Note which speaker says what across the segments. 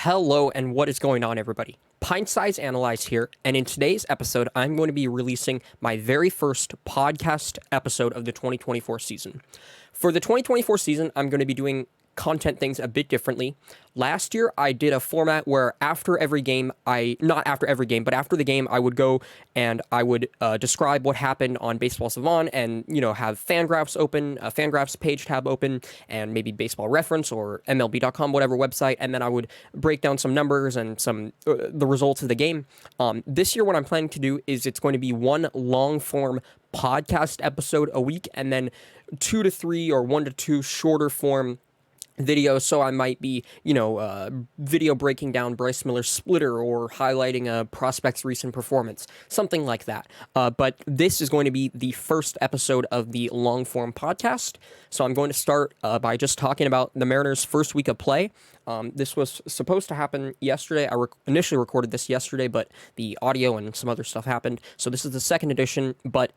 Speaker 1: Hello, and what is going on, everybody? PintSizeAnalyze here, and in today's episode, I'm going to be releasing my very first podcast episode of the 2024 season. For the 2024 season, I'm going to be doing content things a bit differently. Last year, I did a format where after every game, not after every game, but after the game, I would go and I would describe what happened on Baseball Savant and, have Fangraphs open, a Fangraphs page tab open, and maybe Baseball Reference or MLB.com, whatever website, and then I would break down some numbers and some the results of the game. This year, what I'm planning to do is it's going to be one long-form podcast episode a week, and then 2 to 3 or 1 to 2 shorter form videos. So I might be, video breaking down Bryce Miller's splitter or highlighting a prospect's recent performance, something like that. But this is going to be the first episode of the long form podcast. So I'm going to start by just talking about the Mariners' first week of play. This was supposed to happen yesterday. I initially recorded this yesterday, but the audio and some other stuff happened. So this is the second edition, but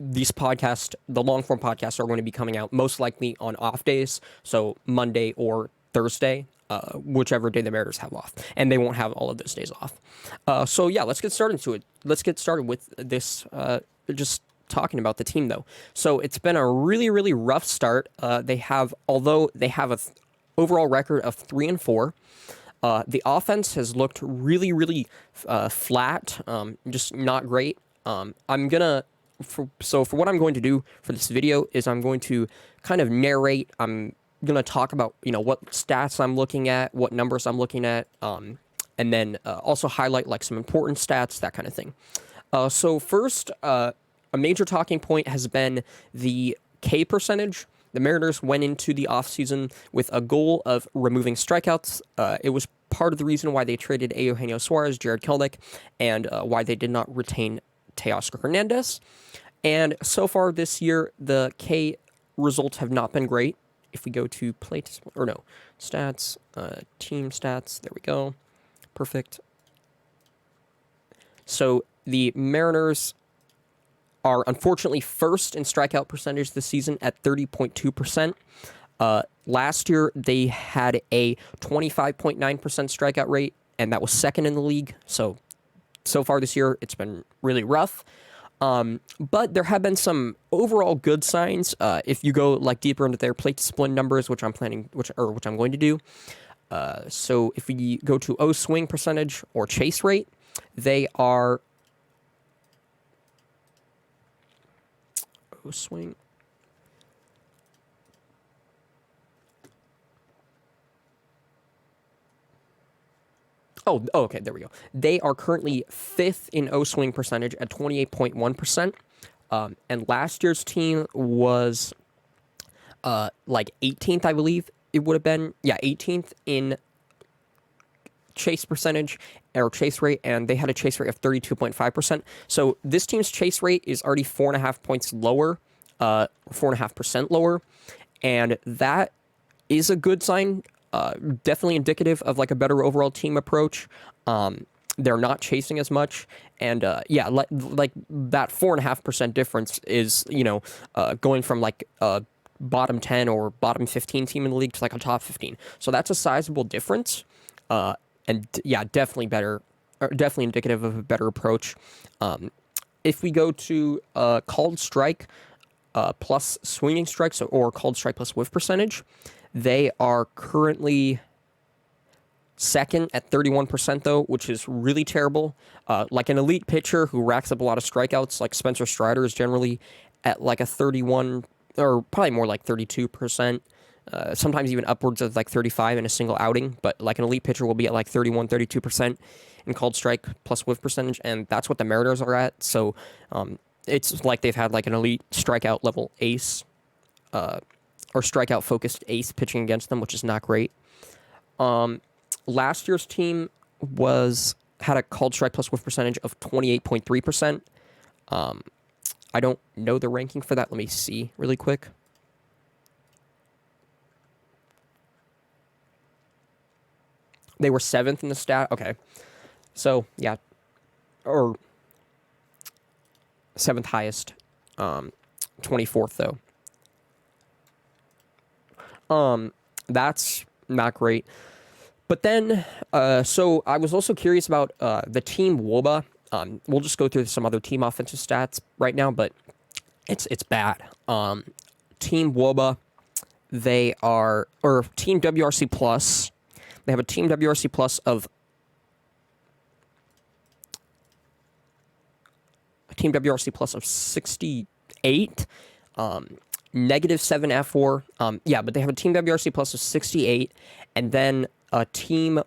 Speaker 1: these podcasts, the long-form podcasts, are going to be coming out most likely on off days, so Monday or Thursday, whichever day the Mariners have off, and they won't have all of those days off. Let's get started to it. Let's get started with this, just talking about the team, though. So it's been a really, really rough start. Although they have a overall record of 3-4, the offense has looked really, really flat, just not great. For what I'm going to do for this video is I'm going to kind of narrate. I'm going to talk about, what stats I'm looking at, what numbers I'm looking at, and then also highlight like some important stats, that kind of thing. So first, a major talking point has been the K percentage. The Mariners went into the offseason with a goal of removing strikeouts. It was part of the reason why they traded Eugenio Suarez, Jared Kelenic, and why they did not retain Teoscar Hernandez. And so far this year, the K results have not been great. If we go to stats, team stats, there we go. Perfect. So the Mariners are unfortunately first in strikeout percentage this season at 30.2%. Last year, they had a 25.9% strikeout rate, and that was second in the league. So far this year, it's been really rough. But there have been some overall good signs. If you go deeper into their plate discipline numbers, which I'm going to do. So if we go to O swing percentage or chase rate, they are O swing. Okay, there we go. They are currently 5th in O swing percentage at 28.1%. And last year's team was 18th, I believe it would have been. Yeah, 18th in chase percentage or chase rate, and they had a chase rate of 32.5%. So this team's chase rate is already 4.5 points lower, 4.5% lower, and that is a good sign. Definitely indicative of a better overall team approach. They're not chasing as much, and that 4.5% difference is going from a bottom 10 or bottom 15 team in the league to a top 15. So that's a sizable difference, definitely better, definitely indicative of a better approach. If we go to called strike plus swinging strikes or called strike plus whiff percentage, they are currently second at 31%, though, which is really terrible. An elite pitcher who racks up a lot of strikeouts, like Spencer Strider, is generally at a 31 or probably more 32%. Sometimes even upwards of 35 in a single outing. But an elite pitcher will be at 31, 32% in called strike plus whiff percentage, and that's what the Mariners are at. So it's like they've had an elite strikeout level ace. Or strikeout-focused ace pitching against them, which is not great. Last year's team had a called strike plus whiff percentage of 28.3%. I don't know the ranking for that. Let me see really quick. They were 7th in the stat. Okay. So, yeah. Or 7th highest. 24th, though. That's not great. But then, so I was also curious about the team WOBA. We'll just go through some other team offensive stats right now, but it's bad. Team WOBA, they are, or Team WRC Plus, they have a Team WRC Plus of Team WRC Plus of 68, negative 7 F4. Yeah, but they have a Team WRC Plus of 68, and then a Team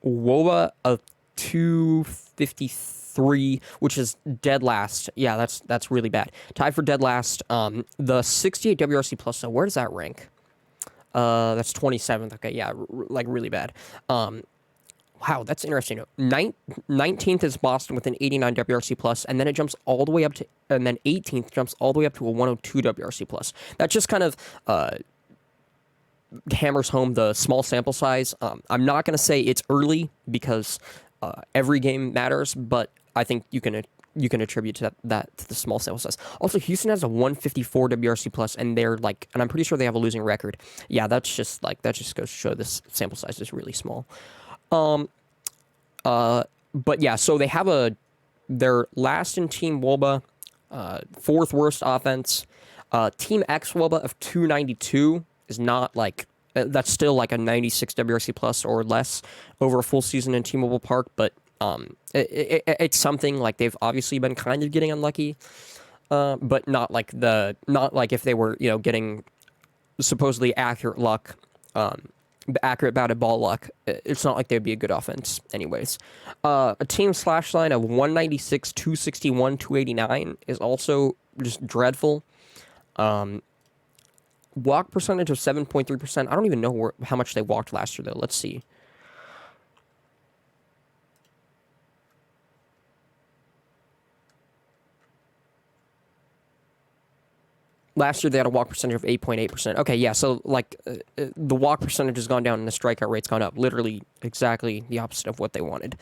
Speaker 1: WOBA of 253, which is dead last. Yeah, that's really bad. Tied for dead last. The 68 WRC Plus, so where does that rank? That's 27th. Okay, yeah, like really bad. Wow, that's interesting. 19th is Boston with an 89 WRC plus, and then it jumps all the way up to, and then 18th jumps all the way up to a 102 WRC plus. That just kind of hammers home the small sample size. I'm not going to say it's early because every game matters, but I think you can attribute that to the small sample size. Also, Houston has a 154 WRC plus, and they're like, and I'm pretty sure they have a losing record. Yeah, that just goes to show this sample size is really small. But yeah, so they have they're last in Team WOBA, fourth worst offense. Team X WOBA of 292 is not like, that's still like a 96 WRC plus or less over a full season in T-Mobile Park, but it's something. Like, they've obviously been kind of getting unlucky, but not like if they were, getting supposedly accurate luck, accurate batted ball luck. It's not like they'd be a good offense anyways. A team slash line of 196, 261, 289 is also just dreadful. Walk percentage of 7.3%. I don't even know how much they walked last year, though. Let's see. Last year, they had a walk percentage of 8.8%. Okay, yeah, so, like, the walk percentage has gone down and the strikeout rate's gone up. Literally exactly the opposite of what they wanted.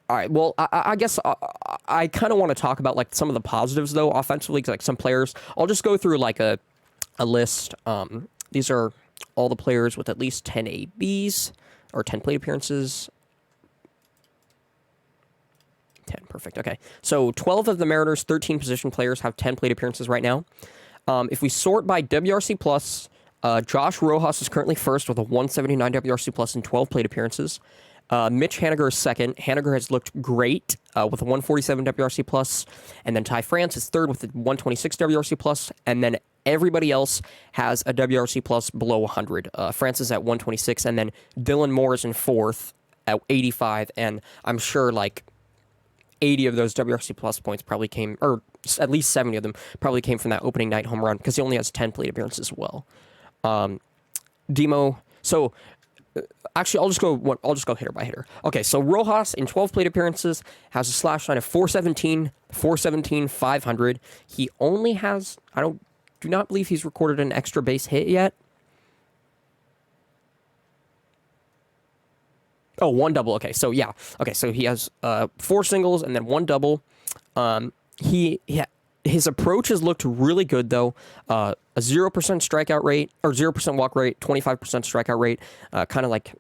Speaker 1: All right, well, I guess I kind of want to talk about, like, some of the positives, though, offensively, like some players. I'll just go through, like, a list. These are all the players with at least 10 ABs, or 10 plate appearances. 10, perfect, okay. So 12 of the Mariners' 13 position players have 10 plate appearances right now. If we sort by WRC+, Josh Rojas is currently first with a 179 WRC plus and 12 plate appearances. Mitch Haniger is second. Haniger has looked great with a 147 WRC plus, and then Ty France is third with a 126 WRC plus, and then everybody else has a WRC plus below 100. France is at 126, and then Dylan Moore is in fourth at 85, and I'm sure like 80 of those WRC plus points probably came, or at least 70 of them probably came from that opening night home run, because he only has 10 plate appearances as well. Demo, so actually, I'll just go hitter by hitter. Okay, so Rojas in 12 plate appearances has a slash line of 417, 417, 500. He only has, do not believe he's recorded an extra base hit yet. Oh, one double. Okay, so yeah. Okay, so he has 4 singles and then 1 double. His approach has looked really good, though. A 0% strikeout rate, or 0% walk rate, 25% strikeout rate. Kind of like,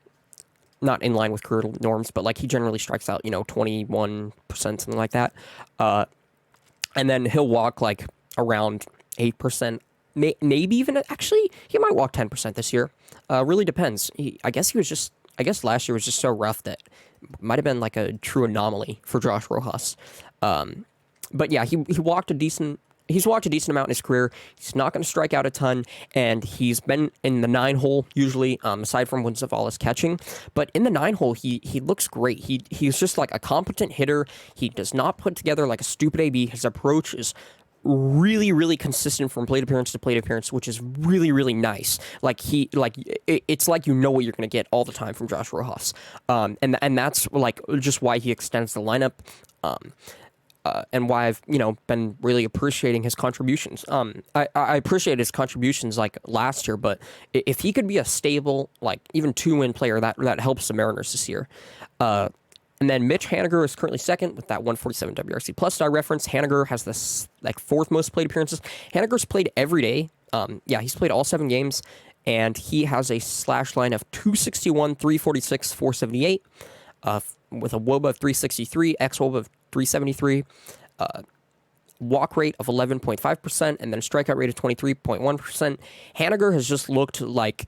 Speaker 1: not in line with career norms, but like he generally strikes out, 21%, something like that. And then he'll walk like around 8%, maybe even, actually, he might walk 10% this year. Really depends. I guess last year was just so rough that it might have been like a true anomaly for Josh Rojas. But yeah, he's walked a decent amount in his career. He's not going to strike out a ton, and he's been in the 9-hole usually, aside from when Zavala's catching. But in the 9-hole, he looks great. He's just like a competent hitter. He does not put together like a stupid AB. His approach is really, really consistent from plate appearance to plate appearance, which is really, really nice. It's like what you're going to get all the time from Josh Rojas. And that's like just why he extends the lineup. And why I've, been really appreciating his contributions. I appreciate his contributions like last year, but if he could be a stable, like even 2-win player, that helps the Mariners this year. And then Mitch Haniger is currently second with that 147 WRC plus that I referenced. Haniger has this like fourth most played appearances. Haniger's played every day. He's played all 7 games, and he has a slash line of 261, 346, 478, with a WOBA of 363, xWOBA of 373, walk rate of 11.5%, and then a strikeout rate of 23.1%. Haniger has just looked like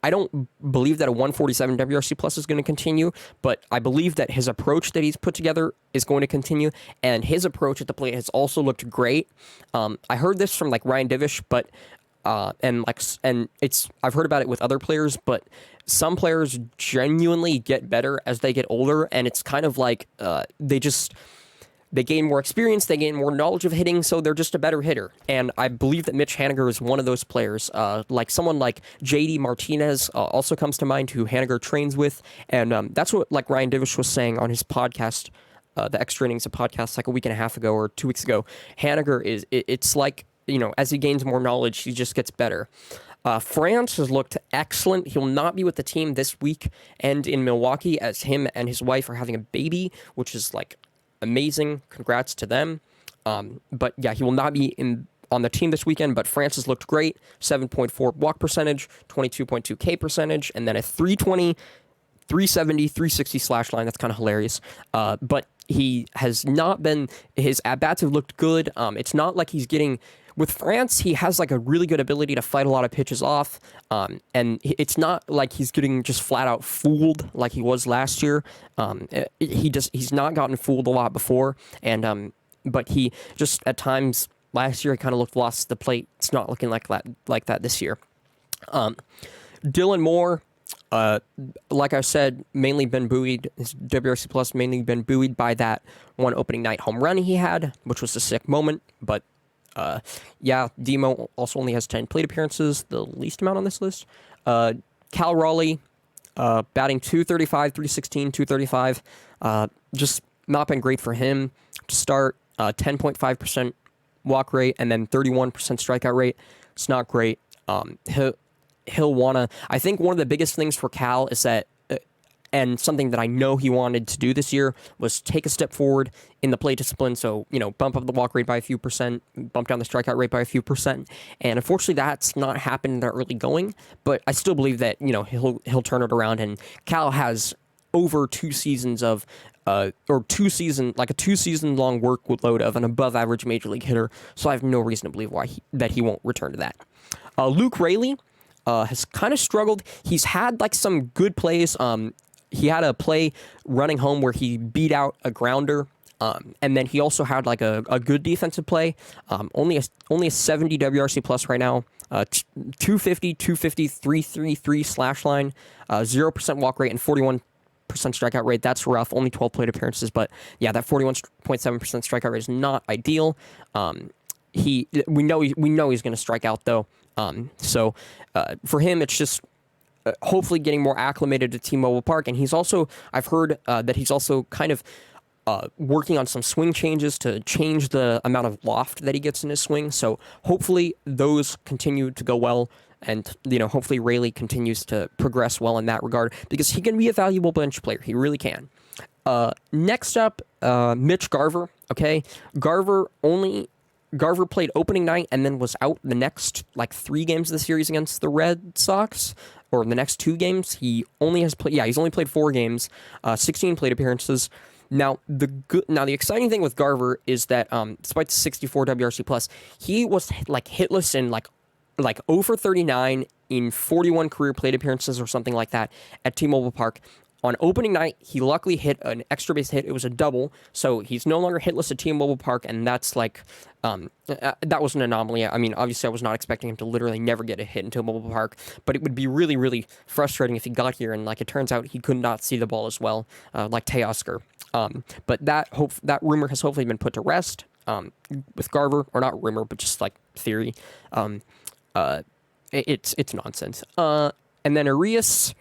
Speaker 1: I don't believe that a 147 WRC plus is going to continue, but I believe that his approach that he's put together is going to continue, and his approach at the plate has also looked great. I heard this from like Ryan Divish, but I've heard about it with other players, but some players genuinely get better as they get older, and it's kind of like they gain more experience, they gain more knowledge of hitting, so they're just a better hitter. And I believe that Mitch Haniger is one of those players. Like someone like JD Martinez also comes to mind, who Haniger trains with. And that's what like Ryan Divish was saying on his podcast, the Extra Innings, a podcast like a week and a half ago or 2 weeks ago. Haniger it's like, as he gains more knowledge, he just gets better. France has looked excellent. He'll not be with the team this week and in Milwaukee, as him and his wife are having a baby, which is like amazing. Congrats to them. But yeah, he will not be on the team this weekend, but France has looked great. 7.4 walk percentage, 22.2 K percentage, and then a 320, 370, 360 slash line. That's kind of hilarious. But he has not been, his at-bats have looked good. It's not like he's getting, with France, he has like a really good ability to fight a lot of pitches off. And it's not like he's getting just flat out fooled like he was last year. He's not gotten fooled a lot before. And, but he just at times last year, he kind of looked lost at the plate. It's not looking like that this year. Dylan Moore, like I said, mainly been buoyed. His WRC plus mainly been buoyed by that one opening night home run he had, which was a sick moment. But Demo also only has 10 plate appearances, the least amount on this list. Cal Raleigh, batting 235, 316, 235. Just not been great for him to start. 10.5% walk rate and then 31% strikeout rate. It's not great. He'll wanna. I think one of the biggest things for Cal is that, and something that I know he wanted to do this year, was take a step forward in the plate discipline. So, bump up the walk rate by a few percent, bump down the strikeout rate by a few percent. And unfortunately, that's not happened in the early going. But I still believe that, he'll turn it around. And Cal has over 2 seasons of, a 2 season long workload of an above average major league hitter. So I have no reason to believe that he won't return to that. Luke Raley has kind of struggled. He's had like some good plays. He had a play running home where he beat out a grounder, and then he also had like a good defensive play. Only a 70 WRC plus right now. 250, 333 slash line, 0% walk rate, and 41% strikeout rate. That's rough. Only 12 plate appearances, but yeah, that 41.7% strikeout rate is not ideal. We know he's going to strike out though. So for him, it's just hopefully getting more acclimated to T-Mobile Park. And I've heard that he's also kind of working on some swing changes to change the amount of loft that he gets in his swing. So hopefully those continue to go well. And, hopefully Raley continues to progress well in that regard, because he can be a valuable bench player. He really can. Next up, Mitch Garver. Okay. Garver played opening night and then was out the next 3 games of the series against the Red Sox, or the next 2 games. He's only played 4 games, 16 plate appearances. Now the exciting thing with Garver is that despite the 64 WRC plus, he was hitless in 0 for 39 in 41 career plate appearances or something like that at T-Mobile Park. On opening night, he luckily hit an extra base hit. It was a double, so he's no longer hitless at T-Mobile Park, and that's that was an anomaly. I mean, obviously, I was not expecting him to literally never get a hit in T-Mobile Park, but it would be really, really frustrating if he got here and it turns out he could not see the ball as well, like Teoscar. But that rumor has hopefully been put to rest with Garver, or not rumor, but just theory. It's nonsense. And then Arias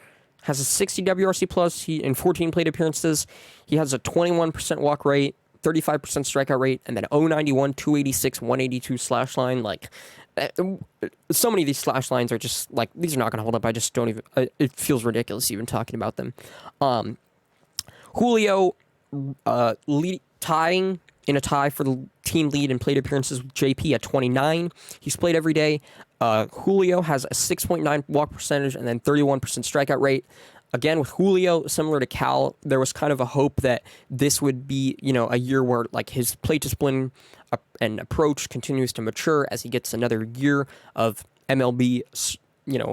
Speaker 1: has a 60 WRC plus. He in 14 plate appearances. He has a 21% walk rate, 35% strikeout rate, and then 091, 286, 182 slash line. So many of these slash lines are just these are not going to hold up. I just don't even. It feels ridiculous even talking about them. Julio tying in a tie for the team lead in plate appearances with JP at 29. He's played every day. Julio has a 6.9 walk percentage and then 31% strikeout rate. Again, with Julio, similar to Cal, there was kind of a hope that this would be, a year where like his plate discipline and approach continues to mature as he gets another year of MLB,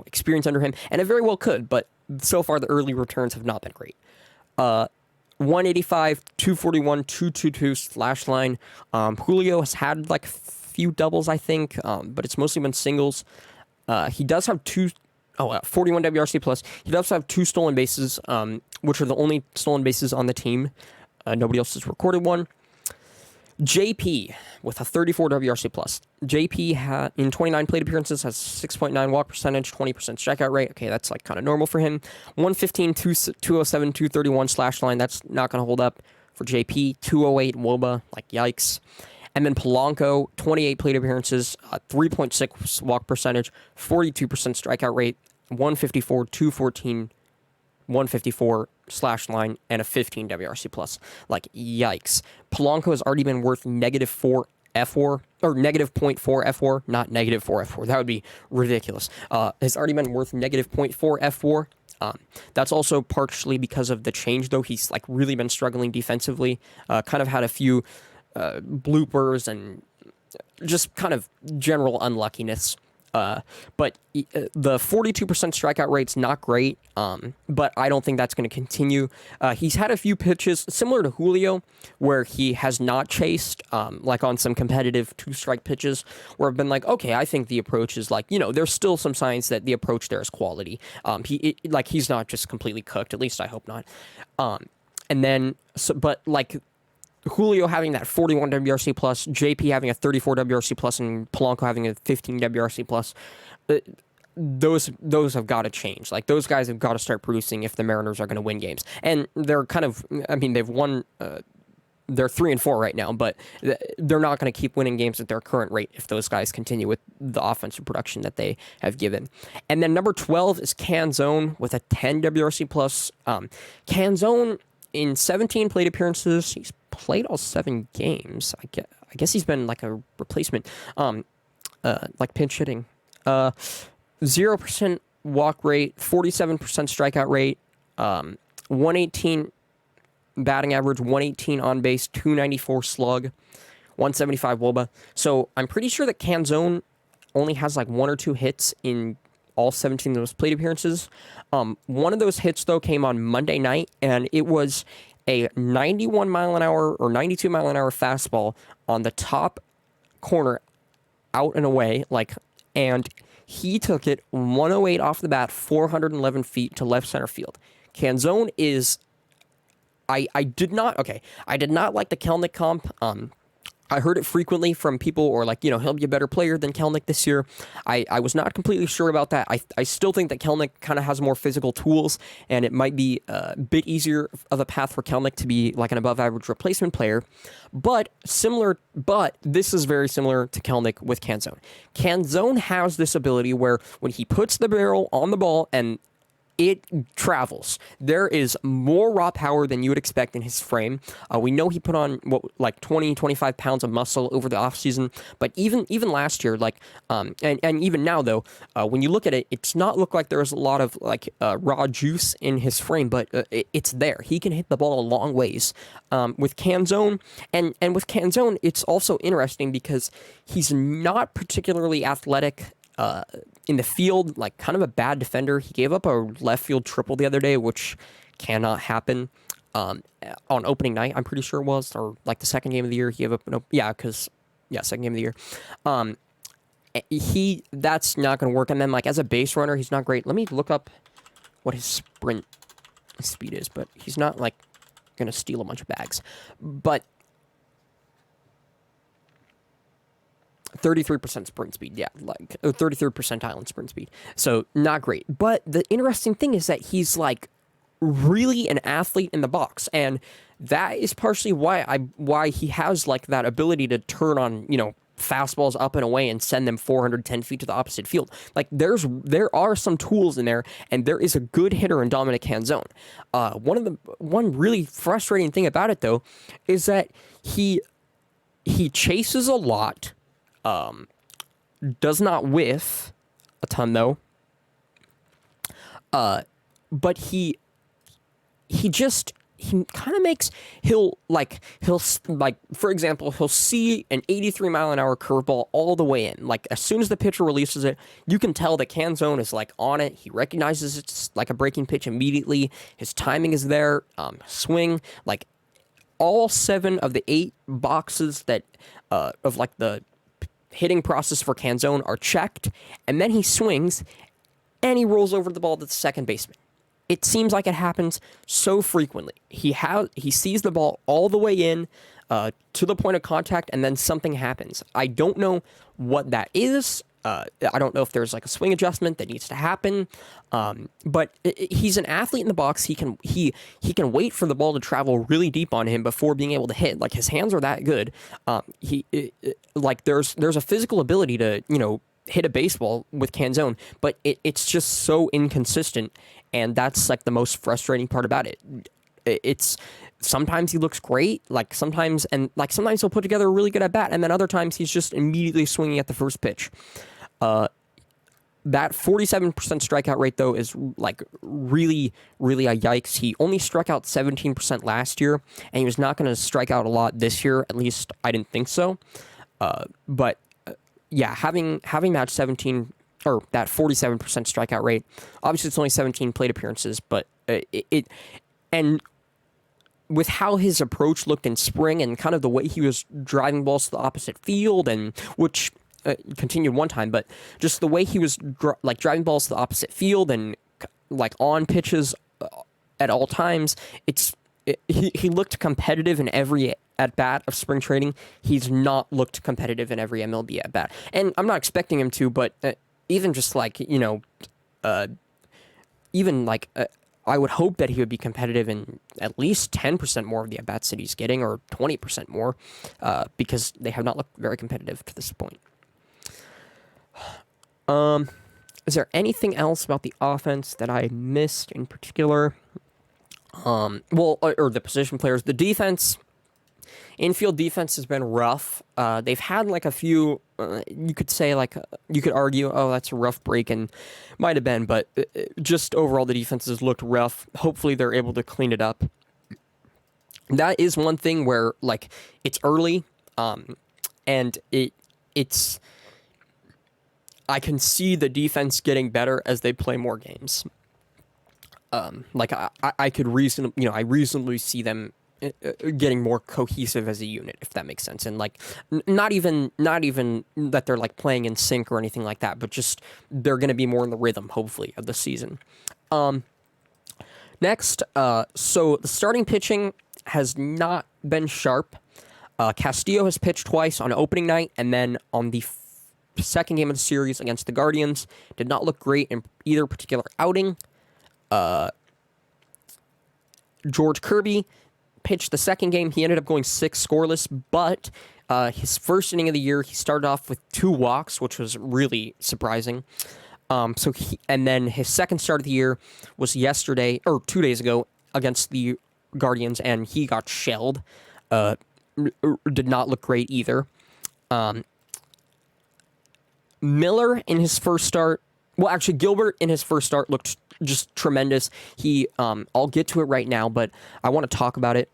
Speaker 1: experience under him, and it very well could. But so far, the early returns have not been great. 185, 241, 222 slash line. Julio has had like a few doubles, I think, but it's mostly been singles. He does have 41 WRC plus. He does have 2 stolen bases, which are the only stolen bases on the team. Nobody else has recorded one. JP with a 34 WRC plus. JP in 29 plate appearances has 6.9 walk percentage, 20% strikeout rate. Okay, that's like kind of normal for him. 115, 207, 231 slash line. That's not going to hold up for JP. 208 WOBA, like yikes. And then Polanco, 28 plate appearances, 3.6 walk percentage, 42% strikeout rate, 154, 214, 154 slash line, and a 15 WRC plus. Like, yikes. Polanco has already been worth -4 F4, or -0.4 F4, not -4 F4. That would be ridiculous. Has already been worth -0.4 F4. That's also partially because of the change, though. He's like really been struggling defensively. Kind of had a few bloopers and just kind of general unluckiness. But the 42% strikeout rate's not great, but I don't think that's going to continue. He's had a few pitches similar to Julio where he has not chased, like on some competitive 2-strike pitches where I've been like, okay, I think the approach is like, there's still some signs that the approach there is quality. He's not just completely cooked, at least I hope not. But Julio having that 41 WRC plus, JP having a 34 WRC plus, and Polanco having a 15 WRC plus, those have got to change. Like, those guys have got to start producing if the Mariners are going to win games. And they're they've won, they're 3-4 right now, but they're not going to keep winning games at their current rate if those guys continue with the offensive production that they have given. And then number 12 is Canzone with a 10 WRC plus. Canzone, in 17 plate appearances, he's played all 7 games. I guess he's been like a replacement, like pinch hitting. 0% walk rate, 47% strikeout rate, 118 batting average, 118 on base, 294 slug, 175 WOBA. So I'm pretty sure that Canzone only has like 1 or 2 hits in all 17 of those plate appearances. One of those hits, though, came on Monday night, and it was a 91 mile an hour or 92 mile an hour fastball on the top corner, out and away, and he took it 108 off the bat, 411 feet to left center field. Canzone is, I did not like the Kelnick comp. I heard it frequently from people, or he'll be a better player than Kelnick this year. I was not completely sure about that. I still think that Kelnick kind of has more physical tools, and it might be a bit easier of a path for Kelnick to be like an above-average replacement player. But this is very similar to Kelnick with Canzone. Canzone has this ability where when he puts the barrel on the ball and it travels, there is more raw power than you would expect in his frame. We know he put on 20, 25 pounds of muscle over the offseason, but even last year, and even now though, when you look at it, it's not look like there's a lot of raw juice in his frame, but it's there. He can hit the ball a long ways. With Canzone, and with Canzone, it's also interesting because he's not particularly athletic in the field, kind of a bad defender. He gave up a left field triple the other day, which cannot happen on opening night, I'm pretty sure it was, or the second game of the year. He gave up, second game of the year. That's not going to work. And then, as a base runner, he's not great. Let me look up what his sprint speed is, but he's not, going to steal a bunch of bags. But 33% sprint speed, 33rd percentile in sprint speed. So not great. But the interesting thing is that he's really an athlete in the box, and that is partially why he has that ability to turn on fastballs up and away and send them 410 feet to the opposite field. Like there are some tools in there, and there is a good hitter in Dominic Canzone. One really frustrating thing about it though is that he chases a lot, does not whiff a ton though, but he kind of makes, he'll for example, he'll see an 83 mile an hour curveball all the way in. Like as soon as the pitcher releases it, you can tell that Canzone is like on it. He recognizes it's like a breaking pitch immediately. His timing is there. Swing, like all 7 of the 8 boxes that of like the hitting process for Canzone are checked, and then he swings and he rolls over the ball to the second baseman. It seems like it happens so frequently. He sees the ball all the way in to the point of contact, and then something happens. I don't know what that is. I don't know if there's like a swing adjustment that needs to happen. But he's an athlete in the box. He can wait for the ball to travel really deep on him before being able to hit. Like his hands are that good. There's a physical ability to hit a baseball with Canzone, but it's just so inconsistent, and that's like the most frustrating part about it. It's sometimes he looks great, sometimes he'll put together a really good at bat, and then other times he's just immediately swinging at the first pitch. That 47% strikeout rate though is like really, really a yikes. He only struck out 17% last year, and he was not going to strike out a lot this year. At least I didn't think so. But yeah, having that 17 or that 47% strikeout rate, obviously it's only 17 plate appearances, but and with how his approach looked in spring and kind of the way he was driving balls to the opposite field, and which continued one time, but just the way he was driving balls to the opposite field and like on pitches at all times, he looked competitive in every at bat of spring training. He's not looked competitive in every MLB at bat, and I'm not expecting him to. But even just I would hope that he would be competitive in at least 10% more of the at bats that he's getting, or 20% more, because they have not looked very competitive to this point. Is there anything else about the offense that I missed in particular? Or the position players, the defense. Infield defense has been rough. They've had like a few, you could say you could argue, oh, that's a rough break, and might have been, but just overall the defense has looked rough. Hopefully they're able to clean it up. That is one thing where it's early, and it's, I can see the defense getting better as they play more games. I could I reasonably see them getting more cohesive as a unit, if that makes sense, and not even that they're playing in sync or anything like that, but just they're going to be more in the rhythm, hopefully, of the season. Next, so the starting pitching has not been sharp. Castillo has pitched twice on opening night, and then on the second game of the series against the Guardians. Did not look great in either particular outing. George Kirby pitched the second game. He ended up going 6 scoreless, but his first inning of the year, he started off with 2 walks, which was really surprising. And then his second start of the year was yesterday, or 2 days ago, against the Guardians, and he got shelled. Did not look great either. Miller in his first start, Gilbert in his first start looked just tremendous. I'll get to it right now, but I want to talk about it.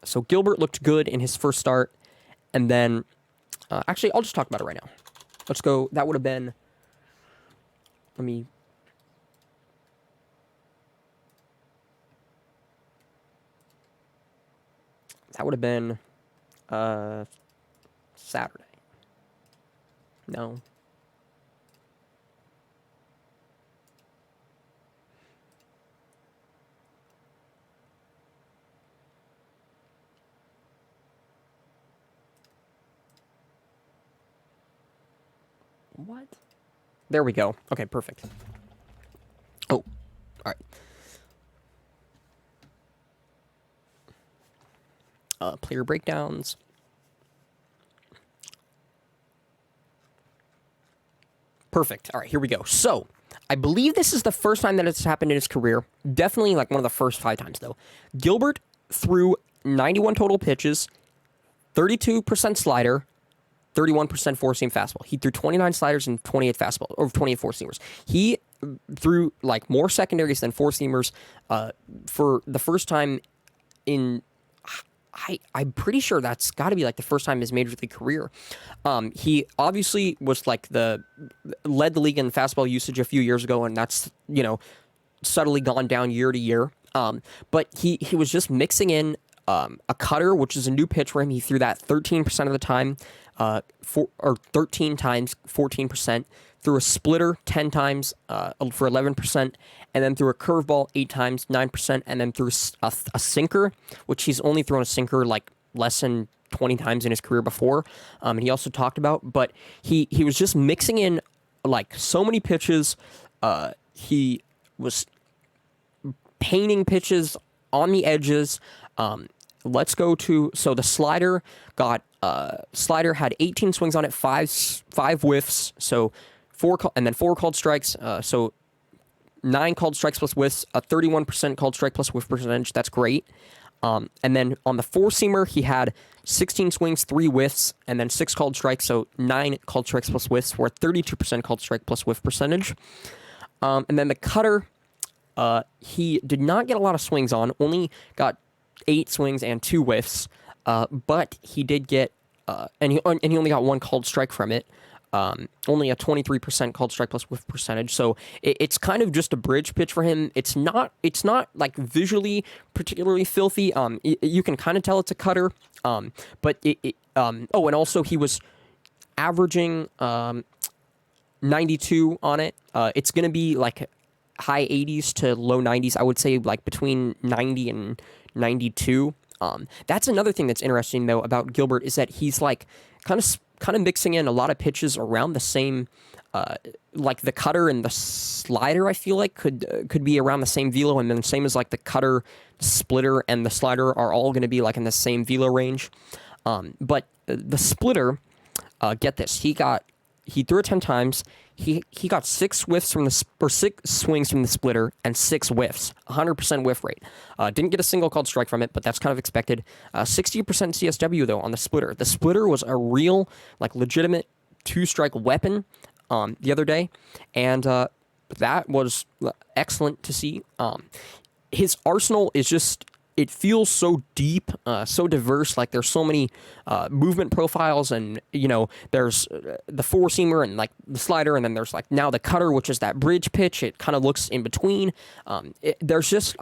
Speaker 1: So Gilbert looked good in his first start, and then, I'll just talk about it right now. Let's go. That would have been, Saturday. No. What? There we go. Okay, perfect. Oh, all right. Player breakdowns. Perfect. All right, here we go. So, I believe this is the first time that it's happened in his career. Definitely like one of the first 5 times, though. Gilbert threw 91 total pitches, 32% slider, 31% four-seam fastball. He threw 29 sliders and 28 fastball, or 28 four-seamers. He threw like more secondaries than four-seamers for the first time in... I'm pretty sure that's got to be like the first time in his major league career. He obviously was like led the league in fastball usage a few years ago, and that's, subtly gone down year to year. But he was just mixing in a cutter, which is a new pitch for him. He threw that 13% of the time, 13 times, 14%. Threw a splitter 10 times for 11%, and then threw a curveball 8 times, 9%, and then threw a sinker, which he's only thrown a sinker like less than 20 times in his career before. And he also talked about, but he was just mixing in like so many pitches. He was painting pitches on the edges. Let's go to, so the slider had 18 swings on it, five whiffs, so 4 called strikes, so 9 called strikes plus whiffs, a 31% called strike plus whiff percentage. That's great. And then on the four-seamer, he had 16 swings, 3 whiffs, and then 6 called strikes, so 9 called strikes plus whiffs for a 32% called strike plus whiff percentage. And then the cutter, he did not get a lot of swings on, only got 8 swings and 2 whiffs, but he did get, and he only got 1 called strike from it. Only a 23% called strike plus whiff percentage, so it's kind of just a bridge pitch for him. It's not like visually particularly filthy. You can kind of tell it's a cutter. But and also he was averaging 92 on it. It's gonna be like high 80s to low 90s. I would say like between 90 and 92. That's another thing that's interesting though about Gilbert is that he's like kind of mixing in a lot of pitches around the same, like the cutter and the slider. I feel like could be around the same velo, and then same as like the cutter, splitter, and the slider are all going to be like in the same velo range. But the splitter, get this, he threw it 10 times. He got 6 whiffs from 6 swings from the splitter and 6 whiffs, 100% whiff rate. Didn't get a single called strike from it, but that's kind of expected. 60% CSW though on the splitter. The splitter was a real, like legitimate 2-strike weapon the other day, and that was excellent to see. His arsenal is just, it feels so deep, so diverse. Like there's so many movement profiles, and there's the four-seamer and like the slider, and then there's like now the cutter, which is that bridge pitch. It kind of looks in between. There's just,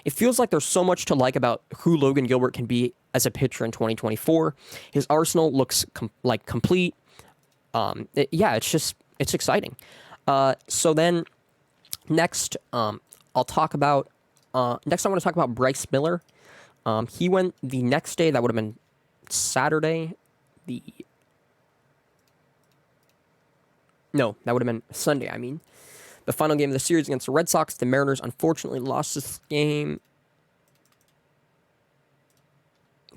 Speaker 1: it feels like there's so much to like about who Logan Gilbert can be as a pitcher in 2024. His arsenal looks complete. It's exciting. So then next, I'll talk about. Next, I want to talk about Bryce Miller. He went the next day. That would have been Saturday. That would have been Sunday, I mean. The final game of the series against the Red Sox. The Mariners unfortunately lost this game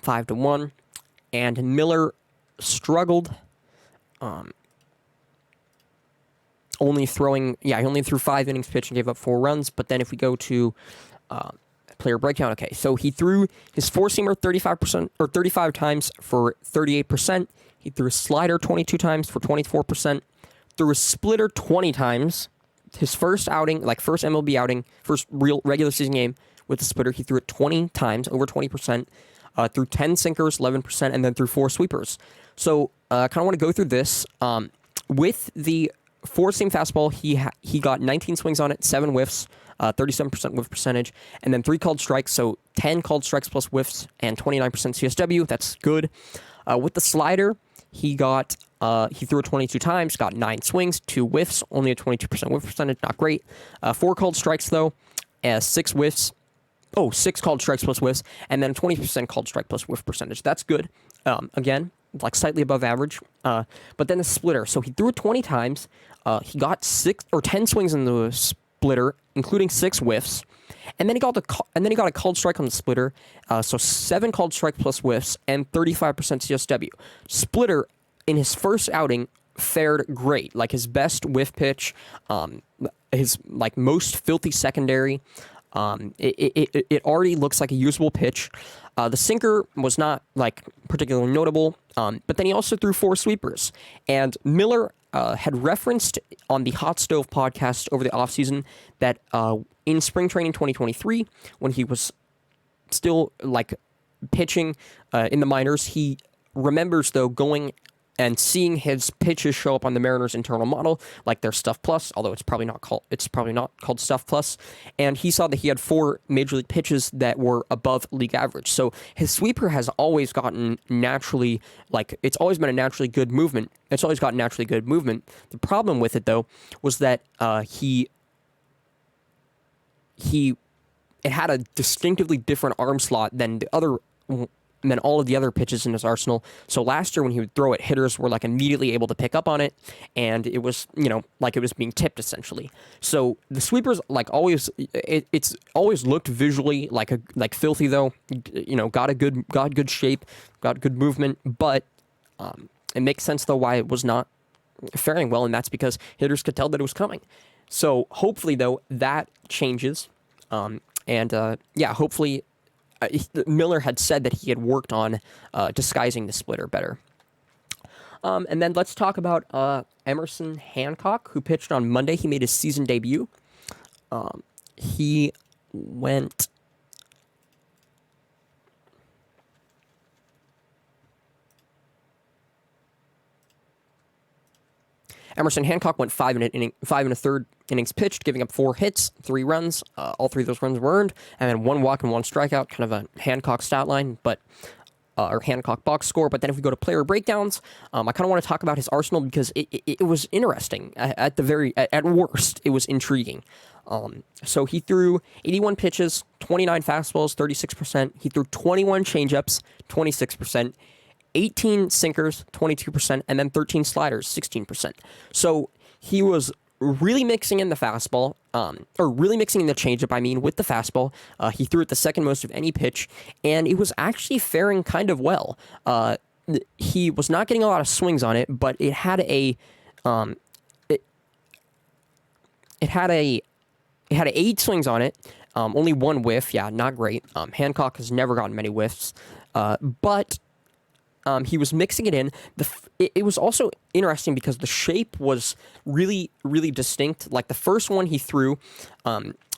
Speaker 1: 5-1. And Miller struggled. He only threw 5 innings pitched and gave up 4 runs. But then if we go to player breakdown, okay, so he threw his four-seamer 35 times for 38%. He threw a slider 22 times for 24%. Threw a splitter 20 times. His first outing, first MLB outing, first real regular season game with the splitter, he threw it 20 times, over 20%. Threw 10 sinkers, 11%, and then threw 4 sweepers. So I kind of want to go through this. With the four-seam fastball, he got 19 swings on it, 7 whiffs, 37% whiff percentage, and then 3 called strikes, so 10 called strikes plus whiffs, and 29% CSW. That's good. With the slider, he threw it 22 times, got 9 swings, 2 whiffs, only a 22% whiff percentage, not great. 4 called strikes, though, 6 whiffs. 6 called strikes plus whiffs, and then 20% called strike plus whiff percentage. That's good. Again, slightly above average. But then the splitter. So he threw it 20 times. He got 10 swings in the splitter, including 6 whiffs. And then he got a called strike on the splitter. So 7 called strike plus whiffs and 35% CSW. Splitter in his first outing fared great. Like his best whiff pitch, his like most filthy secondary. It already looks like a usable pitch. The sinker was not like particularly notable, but then he also threw 4 sweepers. And Miller had referenced on the Hot Stove podcast over the offseason that in spring training 2023, when he was still like pitching in the minors, he remembers though going and seeing his pitches show up on the Mariners' internal model, like their Stuff Plus, although it's probably not called Stuff Plus. And he saw that he had 4 major league pitches that were above league average. So his sweeper has always gotten naturally, like it's always been a naturally good movement. It's always gotten naturally good movement. The problem with it though was that it had a distinctively different arm slot than all of the other pitches in his arsenal. So last year when he would throw it, hitters were like immediately able to pick up on it, and it was, like it was being tipped essentially. So the sweepers, like always, it's always looked visually like filthy though. Got good shape, got good movement, but it makes sense though why it was not faring well, and that's because hitters could tell that it was coming. So hopefully though that changes, hopefully. Miller had said that he had worked on disguising the splitter better. And then let's talk about Emerson Hancock, who pitched on Monday. He made his season debut. He went... Emerson Hancock went 5 1/3 innings pitched, giving up 4 hits, 3 runs. All 3 of those runs were earned, and then 1 walk and 1 strikeout, kind of a Hancock stat line, or Hancock box score. But then if we go to player breakdowns, I kind of want to talk about his arsenal because it was interesting. At worst, it was intriguing. So he threw 81 pitches, 29 fastballs, 36%. He threw 21 changeups, 26%. 18 sinkers, 22%, and then 13 sliders, 16%. So he was really mixing in the fastball, or really mixing in the changeup, with the fastball. He threw it the second most of any pitch, and it was actually faring kind of well. He was not getting a lot of swings on it, but it had it had 8 swings on it, only 1 whiff. Yeah, not great. Hancock has never gotten many whiffs, but he was mixing it in. It was also interesting because the shape was really, really distinct. Like the first one he threw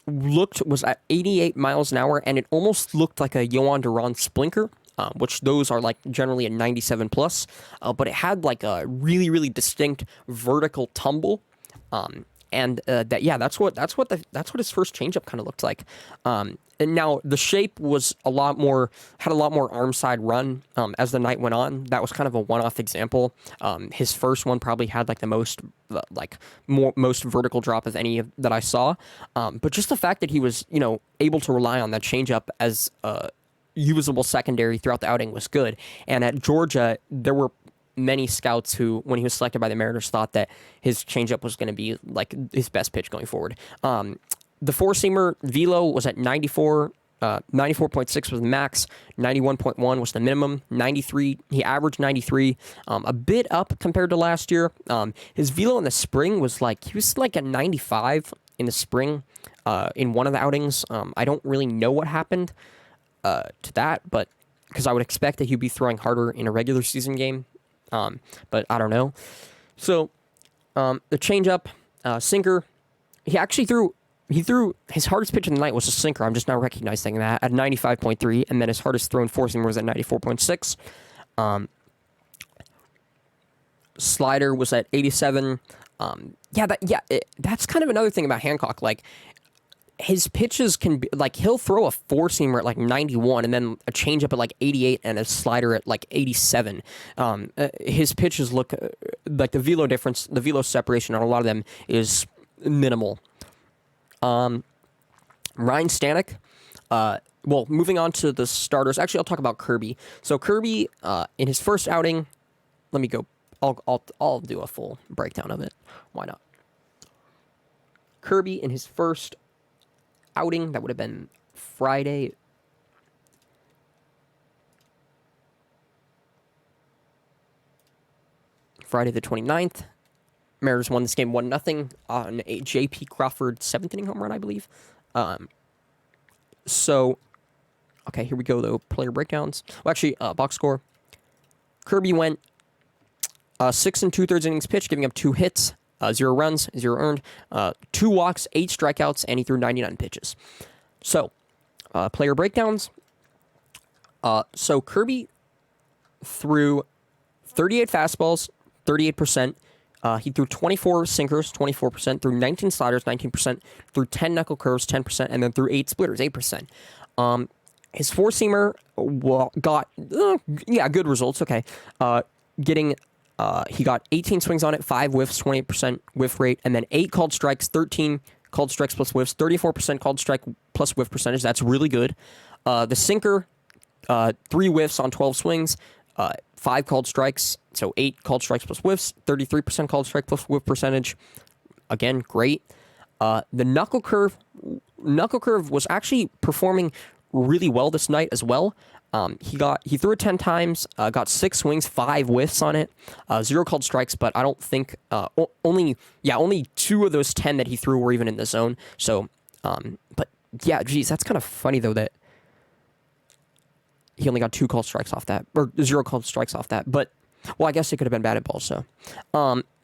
Speaker 1: was at 88 miles an hour, and it almost looked like a Yohan Duran splinker, which those are like generally a 97 plus. But it had like a really, really distinct vertical tumble. That's what his first changeup kind of looked like. And now the shape was had a lot more arm side run as the night went on. That was kind of a one-off example. His first one probably had like the most vertical drop of any that I saw. But just the fact that he was able to rely on that changeup as usable secondary throughout the outing was good. And at Georgia, there were many scouts who, when he was selected by the Mariners, thought that his changeup was going to be like his best pitch going forward. The 4-seamer velo was at 94, 94.6 was the max, 91.1 was the minimum, 93, he averaged 93, a bit up compared to last year. His velo in the spring was he was like at 95 in the spring in one of the outings. I don't really know what happened to that, but because I would expect that he'd be throwing harder in a regular season game. But I don't know. So, the changeup, sinker, he threw his hardest pitch of the night was a sinker. I'm just now recognizing that at 95.3, and then his hardest thrown 4-seamer was at 94.6. Slider was at 87. That's kind of another thing about Hancock. Like, his pitches can be he'll throw a 4-seamer at 91 and then a changeup at 88 and a slider at 87. His pitches look like the velo separation on a lot of them is minimal. Ryan Stanek, moving on to the starters. Actually, I'll talk about Kirby. So Kirby, in his first outing, let me go. I'll do a full breakdown of it. Why not? Kirby in his first outing, that would have been Friday. Friday the 29th. Mariners won this game 1-0 on a J.P. Crawford 7th inning home run, I believe. Okay, here we go, though. Player breakdowns. Well, actually, box score. Kirby went 6 2/3 innings pitched, giving up 2 hits, 0 runs, 0 earned, 2 walks, 8 strikeouts, and he threw 99 pitches. So, player breakdowns. So, Kirby threw 38 fastballs, 38%. He threw 24 sinkers, 24%, threw 19 sliders, 19%, threw 10 knuckle curves, 10%, and then threw 8 splitters, 8%. His four-seamer got, good results, okay. He got 18 swings on it, 5 whiffs, 28% whiff rate, and then 8 called strikes, 13 called strikes plus whiffs, 34% called strike plus whiff percentage. That's really good. The sinker, 3 whiffs on 12 swings, 5 called strikes, so 8 called strikes plus whiffs, 33% called strike plus whiff percentage. Again, great. The knuckle curve was actually performing really well this night as well. He threw it 10 times, got 6 swings, 5 whiffs on it, 0 called strikes, but I don't think only 2 of those 10 that he threw were even in the zone. So, but yeah, geez, that's kind of funny though that he only got 2 called strikes off that, or 0 called strikes off that. But well, I guess it could have been batted ball. So,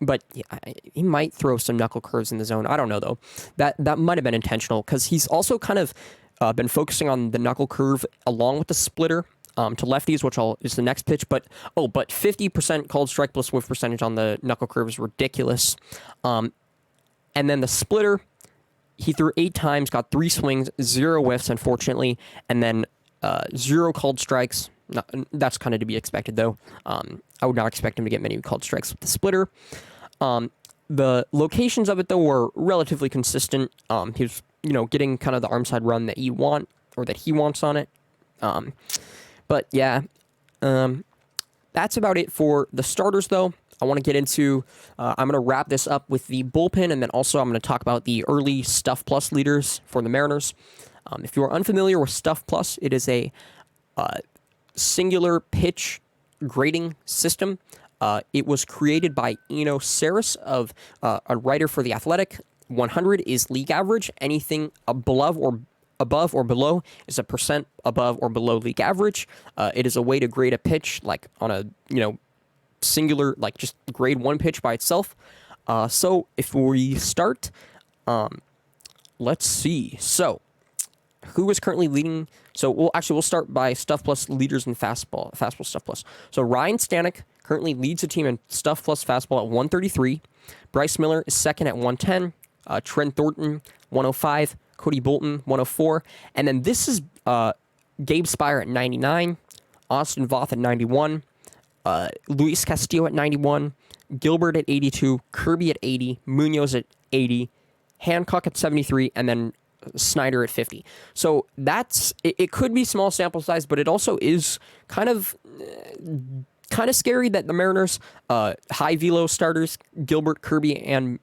Speaker 1: but yeah, he might throw some knuckle curves in the zone. I don't know though. That might have been intentional because he's also kind of been focusing on the knuckle curve along with the splitter to lefties, which is the next pitch. But 50% called strike plus whiff percentage on the knuckle curve is ridiculous. And then the splitter, he threw 8 times, got 3 swings, 0 whiffs, unfortunately, and then 0 called strikes. That's kind of to be expected, though. I would not expect him to get many called strikes with the splitter. The locations of it, though, were relatively consistent. He was, getting kind of the arm side run that you want or that he wants on it. But yeah, that's about it for the starters, though. I want to get into, I'm going to wrap this up with the bullpen, and then also I'm going to talk about the early Stuff Plus leaders for the Mariners. If you are unfamiliar with Stuff Plus, it is a singular pitch grading system. It was created by Eno Saris, a writer for The Athletic. 100 is league average. Anything above or below is a percent above or below league average. It is a way to grade a pitch like on a singular, like just grade one pitch by itself. So if we start, let's see. So who is currently leading? So we'll start by Stuff Plus leaders in fastball Stuff Plus. So Ryan Stanek currently leads the team in Stuff Plus fastball at 133. Bryce Miller is second at 110. Trent Thornton 105. Cody Bolton 104. And then this is Gabe Spire at 99. Austin Voth at 91. Luis Castillo at 91. Gilbert at 82. Kirby at 80. Munoz at 80. Hancock at 73. And then Snyder at 50. So it could be small sample size, but it also is kind of scary that the Mariners high velo starters Gilbert, Kirby, and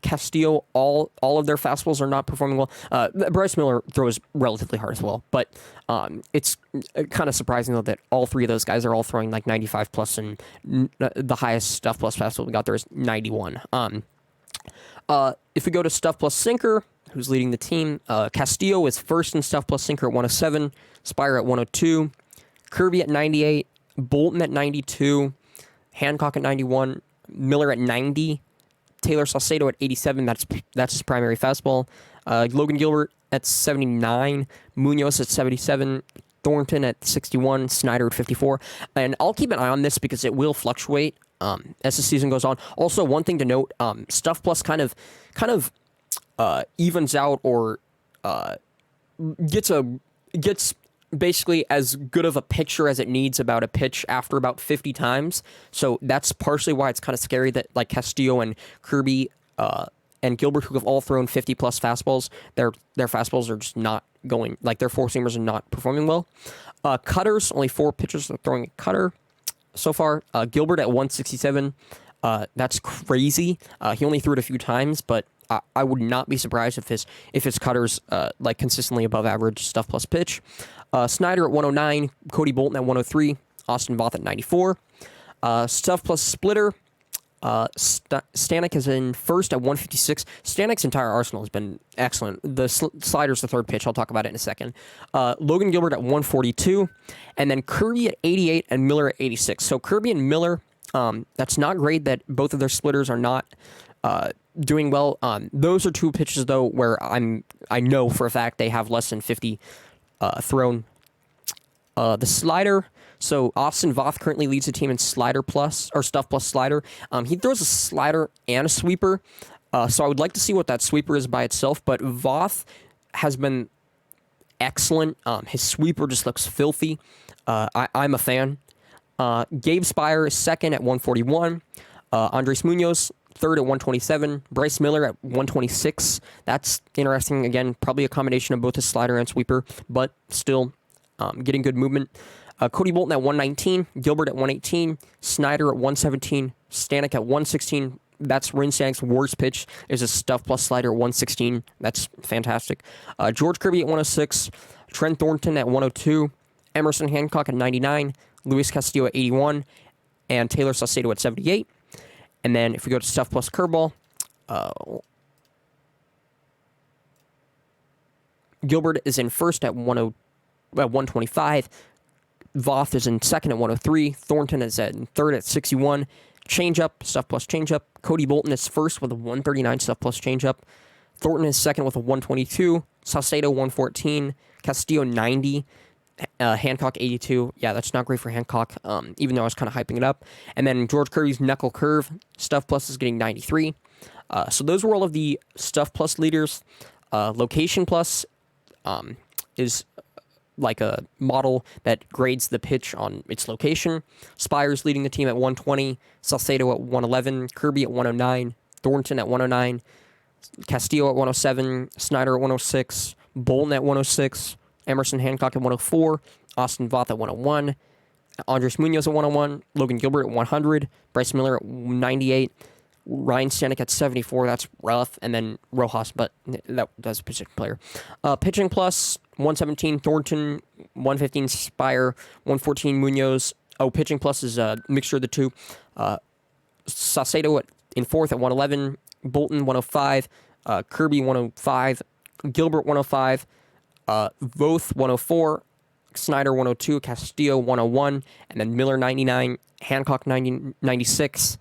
Speaker 1: Castillo, all of their fastballs are not performing well. Bryce Miller throws relatively hard as well, but it's kind of surprising though that all 3 of those guys are all throwing like 95 plus, and the highest Stuff Plus fastball we got there is 91. If we go to Stuff Plus sinker, who's leading the team? Castillo is first in Stuff Plus sinker at 107, Spire at 102, Kirby at 98, Bolton at 92, Hancock at 91, Miller at 90, Taylor Saucedo at 87. That's his primary fastball. Logan Gilbert at 79, Munoz at 77, Thornton at 61, Snyder at 54. And I'll keep an eye on this because it will fluctuate as the season goes on. Also, one thing to note: Stuff Plus kind of evens out or gets basically as good of a picture as it needs about a pitch after about 50 times. So that's partially why it's kind of scary that like Castillo and Kirby and Gilbert, who have all thrown 50 plus fastballs, their fastballs are just not going, like their four seamers are not performing well. Cutters, only 4 pitchers are throwing a cutter so far. Gilbert at 167. That's crazy. He only threw it a few times, but I would not be surprised if his cutters like consistently above average Stuff Plus pitch. Snyder at 109, Cody Bolton at 103, Austin Voth at 94. Stuff plus splitter. Stanek is in first at 156. Stanek's entire arsenal has been excellent. The slider's the third pitch. I'll talk about it in a second. Logan Gilbert at 142. And then Kirby at 88 and Miller at 86. So Kirby and Miller, that's not great that both of their splitters are not doing well. Those are two pitches, though, where I know for a fact they have less than 50 thrown. The slider... So Austin Voth currently leads the team in slider plus, or stuff plus slider. He throws a slider and a sweeper. So I would like to see what that sweeper is by itself. But Voth has been excellent. His sweeper just looks filthy. I'm a fan. Gabe Spire is second at 141. Andres Munoz third at 127. Bryce Miller at 126. That's interesting. Again, probably a combination of both his slider and sweeper, but still getting good movement. Cody Bolton at 119, Gilbert at 118, Snyder at 117, Stanek at 116. That's Rin Stanek's worst pitch, is a stuff plus slider at 116. That's fantastic. George Kirby at 106, Trent Thornton at 102, Emerson Hancock at 99, Luis Castillo at 81, and Taylor Saucedo at 78. And then if we go to stuff plus curveball, Gilbert is in first at 125. Voth is in second at 103. Thornton is in third at 61. Changeup, stuff plus changeup. Cody Bolton is first with a 139 stuff plus changeup. Thornton is second with a 122. Saucedo 114. Castillo 90. Hancock 82. Yeah, that's not great for Hancock, even though I was kind of hyping it up. And then George Kirby's knuckle curve, stuff plus is getting 93. So those were all of the stuff plus leaders. Location plus is like a model that grades the pitch on its location. Spire's leading the team at 120, Saucedo at 111, Kirby at 109, Thornton at 109, Castillo at 107, Snyder at 106, Bolton at 106, Emerson Hancock at 104, Austin Voth at 101, Andres Munoz at 101, Logan Gilbert at 100, Bryce Miller at 98, Ryan Stanek at 74, that's rough, and then Rojas, but that's a position player. Pitching plus, 117 Thornton, 115 Spire, 114 Munoz. Oh, pitching plus is a mixture of the two. Saucedo in fourth at 111, Bolton 105, Kirby 105, Gilbert 105, Voth 104, Snyder 102, Castillo 101, and then Miller 99, Hancock 96,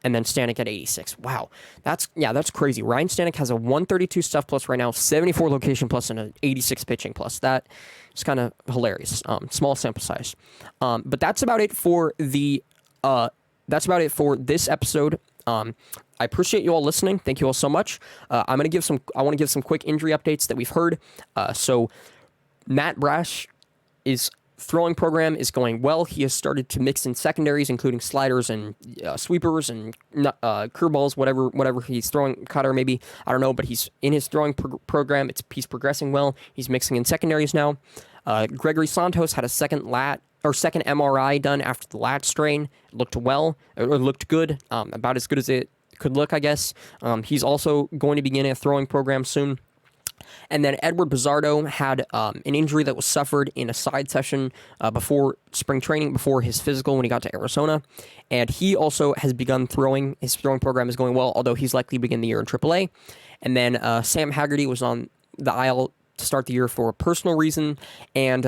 Speaker 1: and then Stanek at 86. Wow, that's crazy. Ryan Stanek has a 132 stuff plus right now, 74 location plus, and an 86 pitching plus. That is kind of hilarious. Small sample size, but that's about it for the. That's about it for this episode. I appreciate you all listening. Thank you all so much. I want to give some quick injury updates that we've heard. So Matt Brash is throwing program is going well. He has started to mix in secondaries, including sliders and sweepers and curveballs, whatever he's throwing, cutter maybe, I don't know, but he's in his throwing program. He's progressing well. He's mixing in secondaries now. Gregory Santos had a second MRI done after the lat strain. It looked good, about as good as it could look, I guess. He's also going to begin a throwing program soon. And then Edward Bizzardo had an injury that was suffered in a side session before spring training, before his physical when he got to Arizona. And he also has begun throwing. His throwing program is going well, although he's likely to begin the year in AAA. And then Sam Haggerty was on the IL to start the year for a personal reason. And,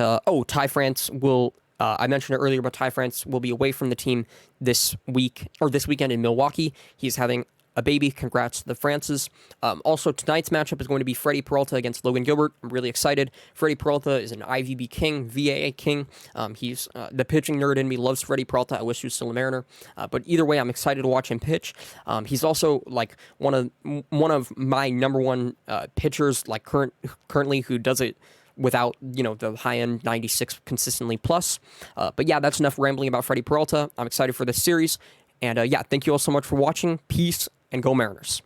Speaker 1: Ty France will... I mentioned it earlier, but Ty France will be away from the team this weekend in Milwaukee. He's having a baby. Congrats to the Frances. Also, tonight's matchup is going to be Freddie Peralta against Logan Gilbert. I'm really excited. Freddie Peralta is an IVB king, VAA king. He's the pitching nerd in me loves Freddie Peralta. I wish he was still a Mariner. But either way, I'm excited to watch him pitch. He's also like one of my number one pitchers, like currently who does it without, the high-end 96 consistently plus. But yeah, that's enough rambling about Freddie Peralta. I'm excited for this series. And thank you all so much for watching. Peace, and go Mariners.